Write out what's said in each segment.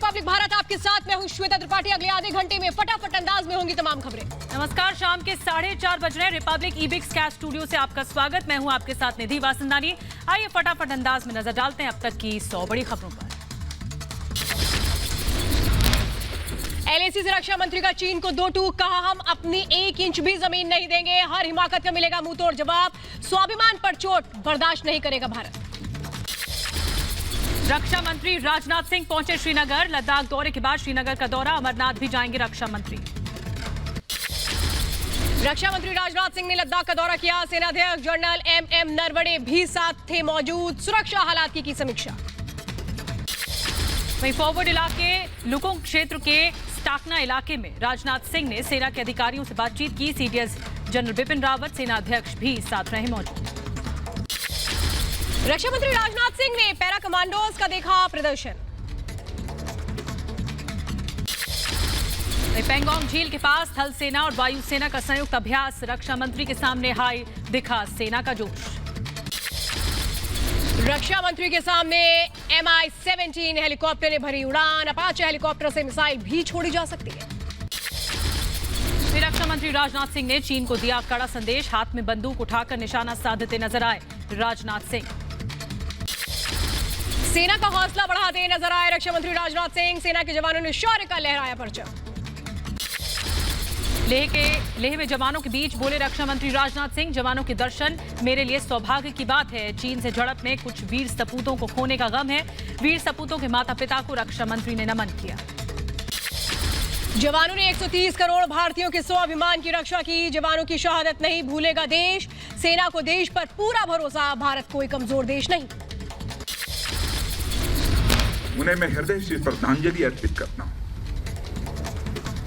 Republic Bharat आपके साथ, मैं हूं श्वेता त्रिपाठी। अगले आधे घंटे में फटाफट अंदाज में होंगी तमाम खबरें। नमस्कार, शाम के 4:30 बज रहे। रिपब्लिक ईबिक्स कैश स्टूडियो से आपका स्वागत। मैं हूं आपके साथ निधि वासंदानी। आइए फटाफट अंदाज में नजर डालते हैं अब तक की 100 बड़ी खबरों पर। एलएसी से रक्षा मंत्री का चीन को 2 टूक, कहा हम अपनी 1 इंच भी जमीन नहीं देंगे, हर हिमाकत का मिलेगा मुंहतोड़ जवाब। स्वाभिमान पर चोट बर्दाश्त नहीं करेगा भारत। रक्षा मंत्री राजनाथ सिंह पहुंचे श्रीनगर। लद्दाख दौरे के बाद श्रीनगर का दौरा, अमरनाथ भी जाएंगे रक्षा मंत्री। रक्षा मंत्री राजनाथ सिंह ने लद्दाख का दौरा किया। सेनाध्यक्ष जनरल एमएम नरवणे भी साथ थे मौजूद। सुरक्षा हालात की समीक्षा। वहीं फॉरवर्ड इलाके लुकुंग क्षेत्र के स्टाकना इलाके में राजनाथ सिंह ने सेना के अधिकारियों से बातचीत की। सीडीएस जनरल बिपिन रावत, सेना अध्यक्ष भी साथ रहे मौजूद। रक्षा मंत्री राजनाथ सिंह ने पैरा कमांडोज का देखा प्रदर्शन। पेंगोंग झील के पास थल सेना और वायुसेना का संयुक्त अभ्यास। रक्षा मंत्री के सामने हाई दिखा सेना का जोश। रक्षा मंत्री के सामने MI-17 हेलीकॉप्टर ने भरी उड़ान। अपाचे हेलीकॉप्टर से मिसाइल भी छोड़ी जा सकती है। रक्षा मंत्री राजनाथ सिंह ने चीन को दिया कड़ा संदेश। हाथ में बंदूक उठाकर निशाना साधते नजर आए राजनाथ सिंह। सेना का हौसला बढ़ाते नजर आए रक्षा मंत्री राजनाथ सिंह। सेना के जवानों ने शौर्य का लहराया परचम। लेह में जवानों के बीच बोले रक्षा मंत्री राजनाथ सिंह, जवानों के दर्शन मेरे लिए सौभाग्य की बात है। चीन से झड़प में कुछ वीर सपूतों को खोने का गम है। वीर सपूतों के माता पिता को रक्षा मंत्री ने नमन किया। जवानों ने 130 करोड़ भारतीयों के स्वाभिमान की रक्षा की। जवानों की शहादत नहीं भूलेगा देश। सेना को देश पर पूरा भरोसा, भारत कोई कमजोर देश नहीं। उन्हें मैं हृदय से श्रद्धांजलि अर्पित करता हूं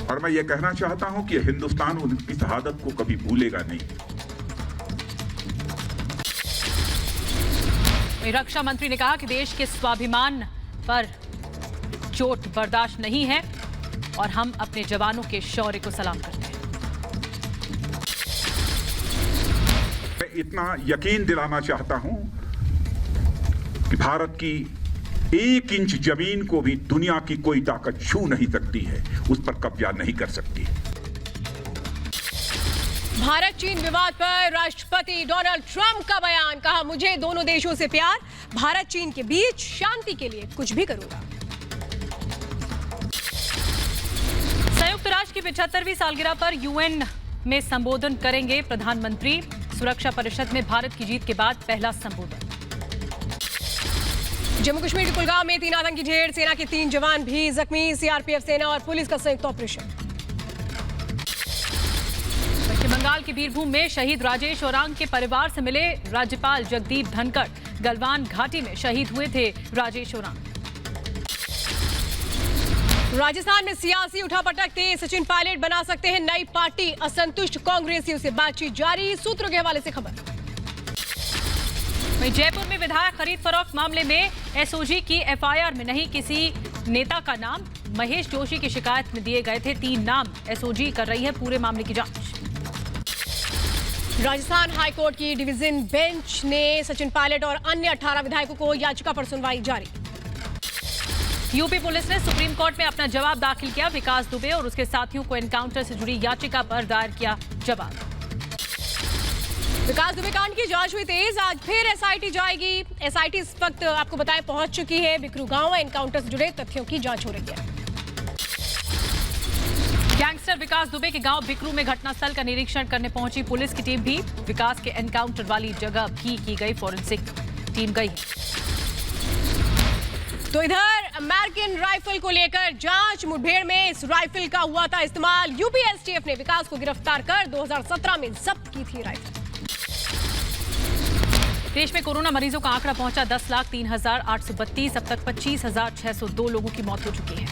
और मैं ये कहना चाहता हूं कि हिंदुस्तान उनकी शहादत को कभी भूलेगा नहीं। रक्षा मंत्री ने कहा कि देश के स्वाभिमान पर चोट बर्दाश्त नहीं है और हम अपने जवानों के शौर्य को सलाम करते हैं। मैं इतना यकीन दिलाना चाहता हूं कि भारत की 1 इंच जमीन को भी दुनिया की कोई ताकत छू नहीं सकती है, उस पर कब्जा नहीं कर सकती। भारत चीन विवाद पर राष्ट्रपति डोनाल्ड ट्रंप का बयान, कहा मुझे दोनों देशों से प्यार, भारत चीन के बीच शांति के लिए कुछ भी करूंगा। संयुक्त राष्ट्र की 75वीं सालगिरह पर यूएन में संबोधन करेंगे प्रधानमंत्री। सुरक्षा परिषद में भारत की जीत के बाद पहला संबोधन। जम्मू कश्मीर के कुलगांव में 3 आतंकी ढेर, सेना के 3 जवान भी जख्मी। सीआरपीएफ, सेना और पुलिस का संयुक्त ऑपरेशन। पश्चिम बंगाल के बीरभूम में शहीद राजेश ओरांग के परिवार से मिले राज्यपाल जगदीप धनखड़। गलवान घाटी में शहीद हुए थे राजेश ओरांग। राजस्थान में सियासी उठापटक तेज, सचिन पायलट बना सकते हैं नई पार्टी। असंतुष्ट कांग्रेसियों से बातचीत जारी, सूत्रों के हवाले से खबर। जयपुर में विधायक खरीद फरोख्त मामले में एसओजी की एफआईआर में नहीं किसी नेता का नाम। महेश जोशी की शिकायत में दिए गए थे 3 नाम। एसओजी कर रही है पूरे मामले की जांच। राजस्थान हाईकोर्ट की डिवीजन बेंच ने सचिन पायलट और अन्य 18 विधायकों को याचिका पर सुनवाई जारी। यूपी पुलिस ने सुप्रीम कोर्ट में अपना जवाब दाखिल किया। विकास दुबे और उसके साथियों को एनकाउंटर से जुड़ी याचिका पर दायर किया जवाब। विकास दुबे कांड की जांच हुई तेज, आज फिर एसआईटी जाएगी। एसआईटी इस वक्त आपको बताएं पहुंच चुकी है बिकरू गांव। एनकाउंटर से जुड़े तथ्यों की जांच हो रही है। गैंगस्टर विकास दुबे के गांव बिकरू में घटनास्थल का निरीक्षण करने पहुंची पुलिस की टीम भी। विकास के एनकाउंटर वाली जगह भी की गई फॉरेंसिक टीम गई। तो इधर अमेरिकन राइफल को लेकर जांच। मुठभेड़ में इस राइफल का हुआ था इस्तेमाल। यूपी एसटीएफ ने विकास को गिरफ्तार कर 2017 में जब्त की थी राइफल। देश में कोरोना मरीजों का आंकड़ा पहुंचा 10,03,832। अब तक 25,602 लोगों की मौत हो चुकी है।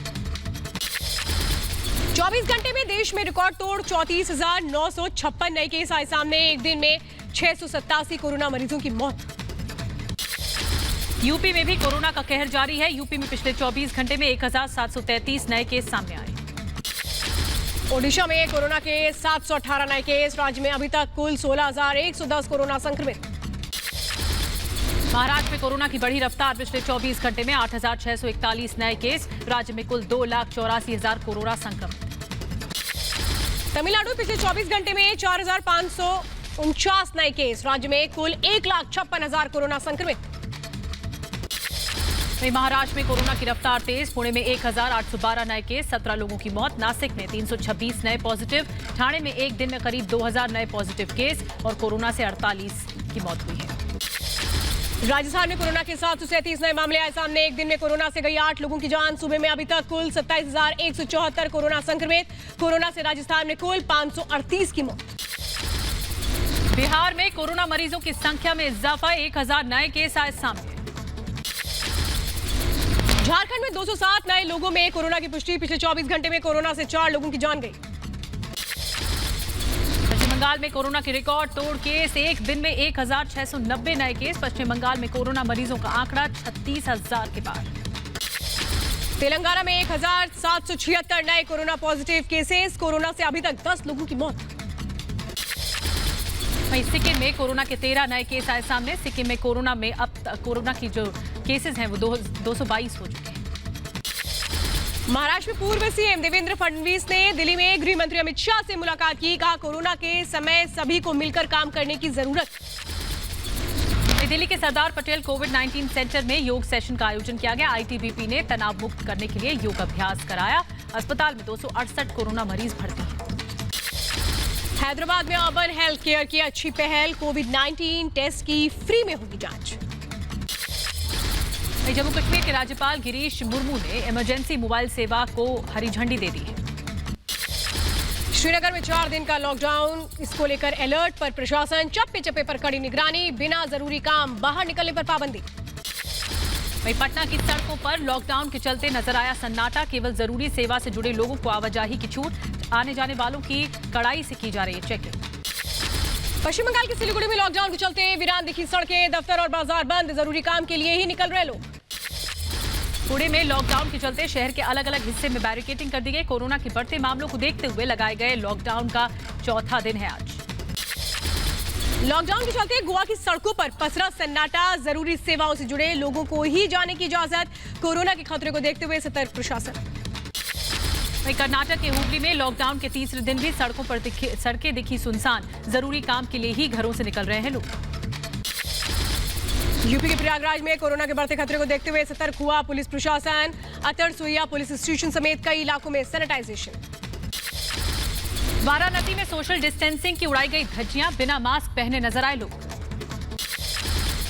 24 घंटे में देश में रिकॉर्ड तोड़ 34,956 नए केस आए सामने। एक दिन में 687 कोरोना मरीजों की मौत। यूपी में भी कोरोना का कहर जारी है। यूपी में पिछले 24 घंटे में 1,733 नए केस सामने आए। ओडिशा में कोरोना के 718 नए केस। राज्य में अभी तक कुल 16,110 कोरोना संक्रमित। महाराष्ट्र में कोरोना की बढ़ी रफ्तार। पिछले 24 घंटे में 8,641 नए केस। राज्य में कुल 2,84,000 कोरोना संक्रमित। तमिलनाडु पिछले 24 घंटे में 4,549 नए केस। राज्य में कुल 1,56,000 कोरोना संक्रमित। वहीं महाराष्ट्र में कोरोना की रफ्तार तेज। पुणे में 1,812 नए केस, 17 लोगों की मौत। नासिक में 326 नए पॉजिटिव। ठाणे में एक दिन में करीब 2,000 नए पॉजिटिव केस और कोरोना से 48 की मौत हुई है। राजस्थान में कोरोना के 737 नए मामले आए सामने। एक दिन में कोरोना से गई 8 लोगों की जान। सूबे में अभी तक कुल 27,174 कोरोना संक्रमित। कोरोना से राजस्थान में कुल 538 की मौत। बिहार में कोरोना मरीजों की संख्या में इजाफा। 1,000 नए केस आए सामने। झारखंड में 207 नए लोगों में कोरोना की पुष्टि। पिछले 24 घंटे में कोरोना से 4 लोगों की जान गई। पश्चिम बंगाल में कोरोना की रिकॉर्ड तोड़ केस। एक दिन में 1,690 नए केस। पश्चिम बंगाल में कोरोना मरीजों का आंकड़ा 36,000 के पार। तेलंगाना में 1,776 नए कोरोना पॉजिटिव केसेस। कोरोना से अभी तक 10 लोगों की मौत। वहीं सिक्किम में कोरोना के 13 नए केस आए सामने। सिक्किम में कोरोना में अब तक कोरोना की जो केसेस हैं वो 222 हो चुके हैं। महाराष्ट्र में पूर्व सीएम देवेंद्र फडणवीस ने दिल्ली में गृह मंत्री अमित शाह से मुलाकात की। कहा कोरोना के समय सभी को मिलकर काम करने की जरूरत। दिल्ली के सरदार पटेल कोविड-19 सेंटर में योग सेशन का आयोजन किया गया। आईटीबीपी ने तनाव मुक्त करने के लिए योग अभ्यास कराया। अस्पताल में 268 कोरोना मरीज भर्ती हैं। हैदराबाद में अर्बन हेल्थ केयर की अच्छी पहल। कोविड-19 टेस्ट की फ्री में होगी जांच। जम्मू कश्मीर के राज्यपाल गिरीश मुर्मू ने इमरजेंसी मोबाइल सेवा को हरी झंडी दे दी है। श्रीनगर में 4 दिन का लॉकडाउन। इसको लेकर अलर्ट पर प्रशासन। चप्पे चप्पे पर कड़ी निगरानी। बिना जरूरी काम बाहर निकलने पर पाबंदी। वहीं पटना की सड़कों पर लॉकडाउन के चलते नजर आया सन्नाटा। केवल जरूरी सेवा से जुड़े लोगों को आवाजाही की छूट। आने जाने वालों की कड़ाई से की जा रही है चेकिंग। पश्चिम बंगाल के सिलीगुड़ी में लॉकडाउन के चलते वीरान दिखी सड़कें। दफ्तर और बाजार बंद। जरूरी काम के लिए ही निकल रहे लोग। पुणे में लॉकडाउन के चलते शहर के अलग अलग हिस्से में बैरिकेडिंग कर दी गई। कोरोना के बढ़ते मामलों को देखते हुए लगाए गए लॉकडाउन का चौथा दिन है आज। लॉकडाउन के चलते गोवा की सड़कों पर पसरा सन्नाटा। जरूरी सेवाओं से जुड़े लोगों को ही जाने की इजाजत। कोरोना के खतरे को देखते हुए सतर्क प्रशासन। वहीं कर्नाटक के हुबली में लॉकडाउन के तीसरे दिन भी सड़कों पर सड़कें दिखी सुनसान। जरूरी काम के लिए ही घरों से निकल रहे हैं लोग। यूपी के प्रयागराज में कोरोना के बढ़ते खतरे को देखते हुए सतर्क हुआ पुलिस प्रशासन। अतर सुइया पुलिस स्टेशन समेत कई इलाकों में सैनिटाइजेशन। वाराणसी में सोशल डिस्टेंसिंग की उड़ाई गई धज्जियां। बिना मास्क पहने नजर आए लोग।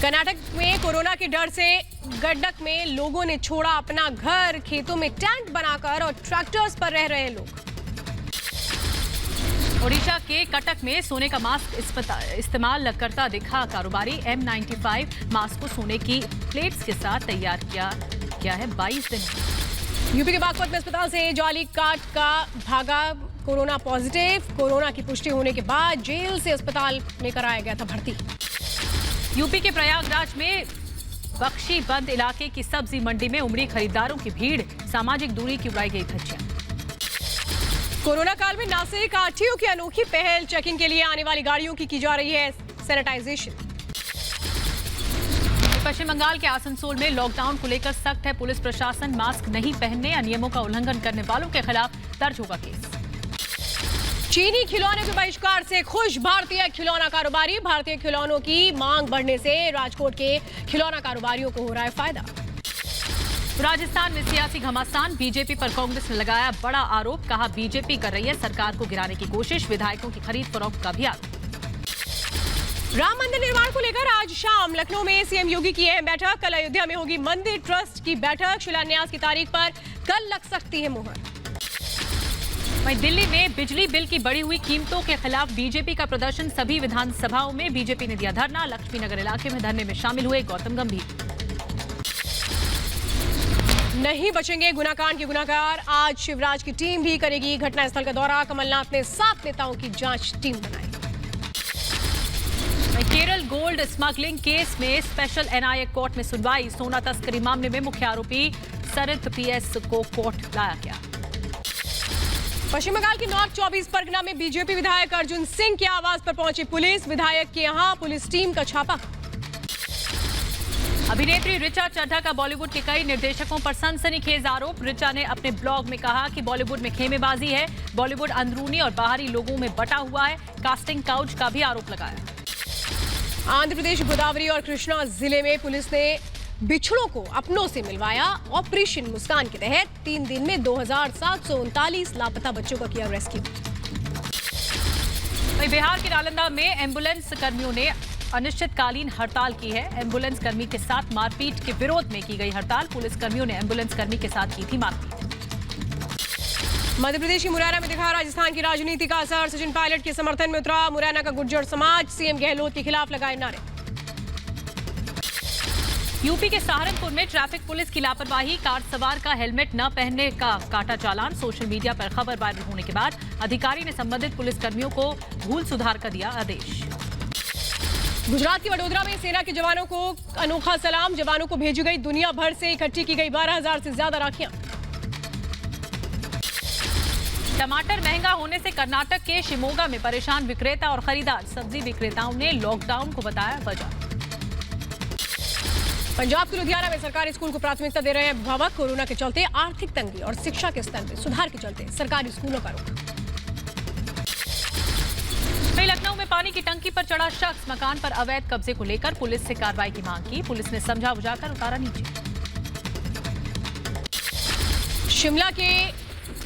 कर्नाटक में कोरोना के डर से गड्डक में लोगों ने छोड़ा अपना घर। खेतों में टेंट बनाकर और ट्रैक्टर्स पर रह रहे लोग। ओडिशा के कटक में सोने का मास्क इस्तेमाल करता दिखा कारोबारी। M95 मास्क को सोने की प्लेट्स के साथ तैयार किया गया है। 22 दिन। यूपी के बागपत में अस्पताल से जाली काट का भागा कोरोना पॉजिटिव। कोरोना की पुष्टि होने के बाद जेल से अस्पताल में कराया गया था भर्ती। यूपी के प्रयागराज में बख्शी बंद इलाके की सब्जी मंडी में उमड़ी खरीदारों की भीड़। सामाजिक दूरी की उड़ाई गई धज्जियां। कोरोना काल में नासिक आरटीओ की अनोखी पहल। चेकिंग के लिए आने वाली गाड़ियों की जा रही है सैनिटाइजेशन। पश्चिम बंगाल के आसनसोल में लॉकडाउन को लेकर सख्त है पुलिस प्रशासन। मास्क नहीं पहनने या नियमों का उल्लंघन करने वालों के खिलाफ दर्ज होगा केस। चीनी खिलौने के बहिष्कार से खुश भारतीय खिलौना कारोबारी। भारतीय खिलौनों की मांग बढ़ने से राजकोट के खिलौना कारोबारियों को हो रहा है फायदा। राजस्थान में सियासी घमासान। बीजेपी पर कांग्रेस ने लगाया बड़ा आरोप। कहा बीजेपी कर रही है सरकार को गिराने की कोशिश। विधायकों की खरीद फरोख्त का भी आरोप। राम मंदिर निर्माण को लेकर आज शाम लखनऊ में सीएम योगी की अहम बैठक। कल अयोध्या में होगी मंदिर ट्रस्ट की बैठक। शिलान्यास की तारीख पर कल लग सकती है मुहर। वहीं दिल्ली में बिजली बिल की बढ़ी हुई कीमतों के खिलाफ बीजेपी का प्रदर्शन। सभी विधानसभाओं में बीजेपी ने दिया धरना। लक्ष्मीनगर इलाके में धरने में शामिल हुए गौतम गंभीर। नहीं बचेंगे गुनाकांड के गुनाहगार। आज शिवराज की टीम भी करेगी घटनास्थल का दौरा। कमलनाथ ने 7 नेताओं की जांच टीम बनाई। केरल गोल्ड स्मगलिंग केस में स्पेशल एनआईए कोर्ट में सुनवाई। सोना तस्करी मामले में मुख्य आरोपी सरित पीएस को कोर्ट लाया गया। पश्चिम बंगाल के नॉर्थ 24 परगना में बीजेपी विधायक अर्जुन सिंह के आवास पर पहुंची पुलिस। विधायक के यहां पुलिस टीम का छापा। अभिनेत्री ऋचा चड्ढा का बॉलीवुड के कई निर्देशकों पर सनसनीखेज आरोप। ऋचा ने अपने ब्लॉग में कहा कि बॉलीवुड में खेमेबाजी है, बॉलीवुड अंदरूनी और बाहरी लोगों में बटा हुआ है। कास्टिंग काउच का भी आरोप लगाया। आंध्र प्रदेश गोदावरी और कृष्णा जिले में पुलिस ने बिछड़ों को अपनों से मिलवाया। ऑपरेशन मुस्कान के तहत 3 दिन में 2739 लापता बच्चों का किया रेस्क्यू। बिहार के नालंदा में एम्बुलेंस कर्मियों ने अनिश्चितकालीन हड़ताल की है। एम्बुलेंस कर्मी के साथ मारपीट के विरोध में की गई हड़ताल। पुलिस कर्मियों ने एम्बुलेंस कर्मी के साथ की थी मारपीट। मध्य प्रदेश की मुरैना में दिखा राजस्थान की राजनीति का असर। सचिन पायलट के समर्थन में उतरा मुरैना का गुर्जर समाज। सीएम गहलोत के खिलाफ लगाए नारे। यूपी के सहारनपुर में ट्रैफिक पुलिस की लापरवाही। कार सवार का हेलमेट न पहनने का काटा चालान। सोशल मीडिया पर खबर वायरल होने के बाद अधिकारी ने संबंधित पुलिस कर्मियों को भूल सुधार का दिया आदेश। गुजरात के वडोदरा में सेना के जवानों को अनोखा सलाम। जवानों को भेजी गई दुनिया भर से इकट्ठी की गई 12,000 से ज्यादा राखियां। टमाटर महंगा होने से कर्नाटक के शिमोगा में परेशान विक्रेता और खरीदार। सब्जी विक्रेताओं ने लॉकडाउन को बताया वजह। पंजाब के लुधियाना में सरकारी स्कूल को प्राथमिकता दे रहे हैं अभिभावक। कोरोना के चलते आर्थिक तंगी और शिक्षा के स्तर में सुधार के चलते सरकारी स्कूलों का रुख। लखनऊ में पानी की टंकी पर चढ़ा शख्स। मकान पर अवैध कब्जे को लेकर पुलिस से कार्रवाई की मांग की। पुलिस ने समझा बुझाकर उतारा नीचे। शिमला के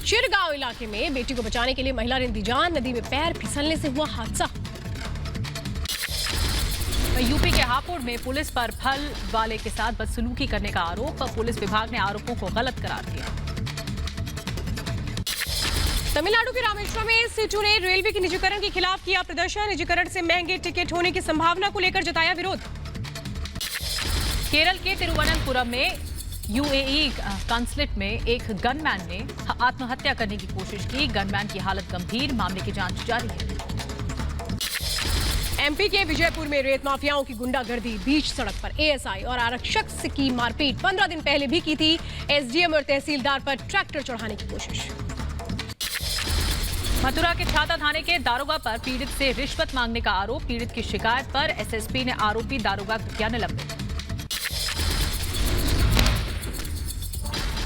चिरगांव इलाके में बेटी को बचाने के लिए महिला ने दी जान। नदी में पैर फिसलने से हुआ हादसा। यूपी के हापुड़ में पुलिस पर फल वाले के साथ बदसलूकी करने का आरोप। पुलिस विभाग ने आरोपों को गलत करार दिया। तमिलनाडु के रामेश्वरम में सीटू ने रेलवे के निजीकरण के खिलाफ किया प्रदर्शन। निजीकरण से महंगे टिकट होने की संभावना को लेकर जताया विरोध। केरल के तिरुवनंतपुरम में यूएई कॉन्सुलेट में एक गनमैन ने आत्महत्या करने की कोशिश की। गनमैन की हालत गंभीर। मामले की जांच जारी है। एमपी के विजयपुर में रेत माफियाओं की गुंडागर्दी। बीच सड़क पर एएसआई और आरक्षक से की मारपीट। 15 दिन पहले भी की थी। एसडीएम और तहसीलदार पर ट्रैक्टर चढ़ाने की कोशिश। मथुरा के छाता थाने के दारोगा पर पीड़ित से रिश्वत मांगने का आरोप। पीड़ित की शिकायत पर एसएसपी ने आरोपी दारोगा को किया निलंबित।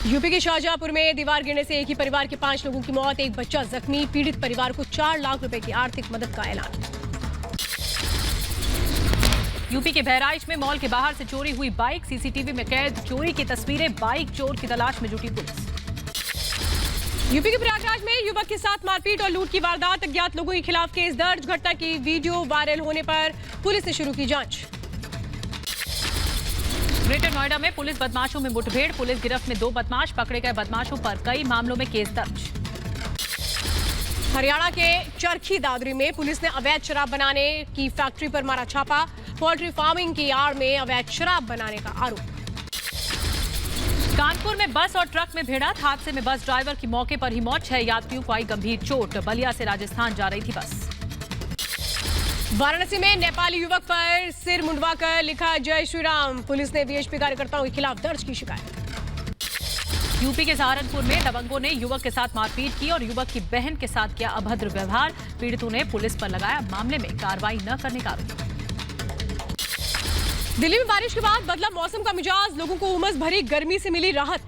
यूपी के शाहजहांपुर में दीवार गिरने से एक ही परिवार के 5 लोगों की मौत। एक बच्चा जख्मी। पीड़ित परिवार को 4 लाख रुपए की आर्थिक मदद का ऐलान। यूपी के बहराइच में मॉल के बाहर से चोरी हुई बाइक। सीसीटीवी में कैद चोरी की तस्वीरें। बाइक चोर की तलाश में जुटी पुलिस। यूपी के प्रयागराज में युवक के साथ मारपीट और लूट की वारदात। अज्ञात लोगों के खिलाफ केस दर्ज। घटना की वीडियो वायरल होने पर पुलिस ने शुरू की जांच। ग्रेटर नोएडा में पुलिस बदमाशों में मुठभेड़। पुलिस गिरफ्त में 2 बदमाश। पकड़े गए बदमाशों पर कई मामलों में केस दर्ज। हरियाणा के चरखी दादरी में पुलिस ने अवैध शराब बनाने की फैक्ट्री पर मारा छापा। पोल्ट्री फार्मिंग की आड़ में अवैध शराब बनाने का आरोप। कानपुर में बस और ट्रक में भिड़ंत। हादसे में बस ड्राइवर की मौके पर ही मौत। 6 यात्रियों को आई गंभीर चोट। बलिया से राजस्थान जा रही थी बस। वाराणसी में नेपाली युवक पर सिर मुंडवाकर लिखा जय श्री राम। पुलिस ने वीएचपी कार्यकर्ताओं के खिलाफ दर्ज की शिकायत। यूपी के सहारनपुर में दबंगों ने युवक के साथ मारपीट की और युवक की बहन के साथ किया अभद्र व्यवहार। पीड़ितों ने पुलिस पर लगाया मामले में कार्रवाई न करने का आरोप। दिल्ली में बारिश के बाद बदला मौसम का मिजाज। लोगों को उमस भरी गर्मी से मिली राहत।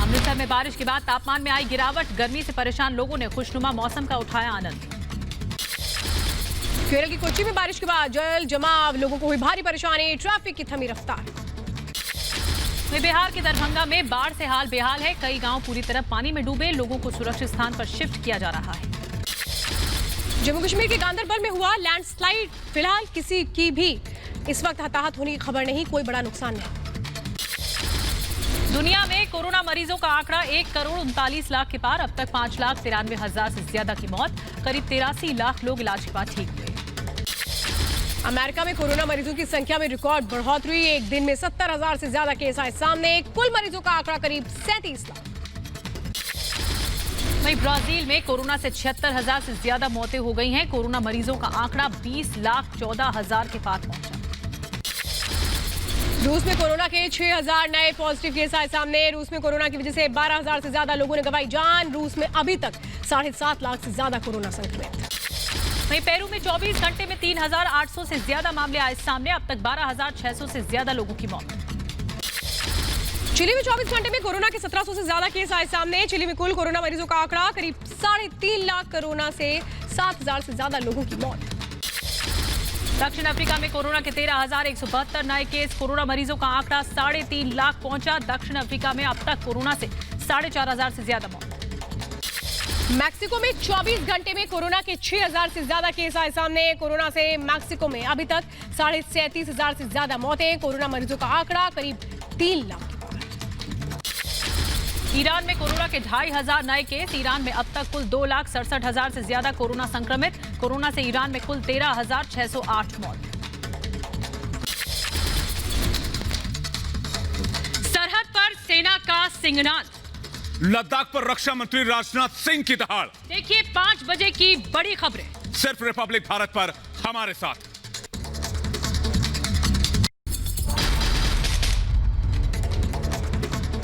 अमृतसर में बारिश के बाद तापमान में आई गिरावट। गर्मी से परेशान लोगों ने खुशनुमा मौसम का उठाया आनंद। केरल की कोच्चि में बारिश के बाद जल जमाव। लोगों को हुई भारी परेशानी। ट्रैफिक की थमी रफ्तार। बिहार के दरभंगा में बाढ़ से हाल बेहाल है। कई गांव पूरी तरह पानी में डूबे। लोगों को सुरक्षित स्थान पर शिफ्ट किया जा रहा है। जम्मू कश्मीर के गांदरबल में हुआ लैंडस्लाइड। फिलहाल किसी की भी इस वक्त हताहत होने की खबर नहीं। कोई बड़ा नुकसान नहीं। दुनिया में कोरोना मरीजों का आंकड़ा 1,39,00,000 के पार। अब तक 5,93,000 से ज्यादा की मौत। करीब 83 लाख लोग इलाज के बाद ठीक हुए। अमेरिका में कोरोना मरीजों की संख्या में रिकॉर्ड बढ़ोतरी। एक दिन में 70,000 से ज्यादा केस आए सामने। कुल मरीजों का आंकड़ा करीब 37 लाख। वहीं ब्राजील में कोरोना से 76,000 से ज्यादा मौतें हो गई हैं। कोरोना मरीजों का आंकड़ा 20,14,000 के पार पहुंचा। रूस में कोरोना के 6,000 नए पॉजिटिव केस आए सामने। रूस में कोरोना की वजह से 12,000 से ज्यादा लोगों ने गंवाई जान। रूस में अभी तक 7.5 लाख से ज्यादा कोरोना संक्रमित। वहीं पेरू में 24 घंटे में 3,800 से ज्यादा मामले आए सामने। अब तक 12,600 से ज्यादा लोगों की मौत। चिली में 24 घंटे में कोरोना के 1700 से ज्यादा केस आए सामने। चिली में कुल कोरोना मरीजों का आंकड़ा करीब 3.5 लाख। कोरोना से 7,000 से ज्यादा लोगों की मौत। दक्षिण अफ्रीका में कोरोना के 13,172 नए केस। कोरोना मरीजों का आंकड़ा 3.5 लाख पहुंचा। दक्षिण अफ्रीका में अब तक कोरोना से 4,500 से ज्यादा मौत। मैक्सिको में 24 घंटे में कोरोना के 6,000 से ज्यादा केस आए सामने। कोरोना से मैक्सिको में अभी तक 37,500 से ज्यादा मौतें। कोरोना मरीजों का आंकड़ा करीब 3 लाख। ईरान में कोरोना के 2,500 नए केस। ईरान में अब तक कुल 2,67,000 से ज्यादा कोरोना संक्रमित। कोरोना से ईरान में कुल 13,608 मौत। सरहद पर सेना का सिंहनाद। लद्दाख पर रक्षा मंत्री राजनाथ सिंह की दहाड़। देखिए 5 बजे की बड़ी खबरें सिर्फ रिपब्लिक भारत पर हमारे साथ।